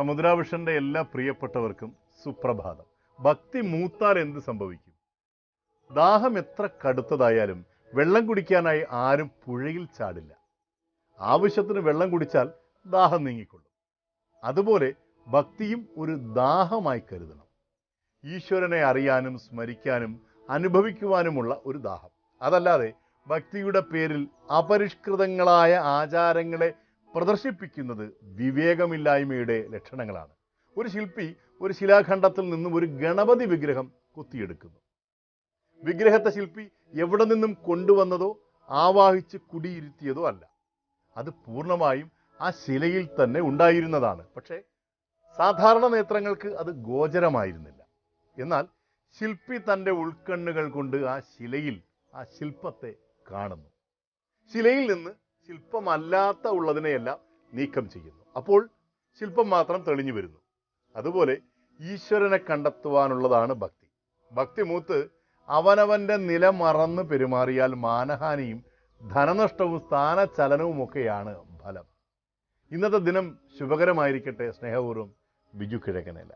സമുദ്രാവിഷന്റെ എല്ലാ പ്രിയപ്പെട്ടവർക്കും സുപ്രഭാതം. ഭക്തി മൂത്താൽ എന്ത് സംഭവിക്കും? ദാഹം എത്ര കടുത്തതായാലും വെള്ളം കുടിക്കാനായി ആരും പുഴയിൽ ചാടില്ല. ആവശ്യത്തിന് വെള്ളം കുടിച്ചാൽ ദാഹം നീങ്ങിക്കൊള്ളും. അതുപോലെ ഭക്തിയും ഒരു ദാഹമായി കരുതണം. ഈശ്വരനെ അറിയാനും സ്മരിക്കാനും അനുഭവിക്കുവാനുമുള്ള ഒരു ദാഹം. അതല്ലാതെ ഭക്തിയുടെ പേരിൽ അപരിഷ്കൃതങ്ങളായ ആചാരങ്ങളെ പ്രദർശിപ്പിക്കുന്നത് വിവേകമില്ലായ്മയുടെ ലക്ഷണങ്ങളാണ്. ഒരു ശില്പി ഒരു ശിലാഖണ്ഡത്തിൽ നിന്നും ഒരു ഗണപതി വിഗ്രഹം കൊത്തിയെടുക്കുന്നു. വിഗ്രഹത്തെ ശില്പി എവിടെ നിന്നും കൊണ്ടുവന്നതോ ആവാഹിച്ച് കുടിയിരുത്തിയതോ അല്ല. അത് പൂർണ്ണമായും ആ ശിലയിൽ തന്നെ ഉണ്ടായിരുന്നതാണ്. പക്ഷേ സാധാരണ നേത്രങ്ങൾക്ക് അത് ഗോചരമായിരുന്നില്ല. എന്നാൽ ശില്പി തൻ്റെ ഉൾക്കണ്ണുകൾ കൊണ്ട് ആ ശിലയിൽ ആ ശില്പത്തെ കാണുന്നു. ശിലയിൽ നിന്ന് ശില്പമല്ലാത്ത ഉള്ളതിനെയെല്ലാം നീക്കം ചെയ്യുന്നു. അപ്പോൾ ശില്പം മാത്രം തെളിഞ്ഞു വരുന്നു. അതുപോലെ ഈശ്വരനെ കണ്ടെത്തുവാനുള്ളതാണ് ഭക്തി. ഭക്തി മൂത്ത് അവനവന്റെ നില മറന്ന് പെരുമാറിയാൽ മാനഹാനിയും ധനനഷ്ടവും സ്ഥാനചലനവുമൊക്കെയാണ് ഫലം. ഇന്നത്തെ ദിനം ശുഭകരമായിരിക്കട്ടെ. സ്നേഹപൂർവ്വം, ബിജു കിഴക്കനേല.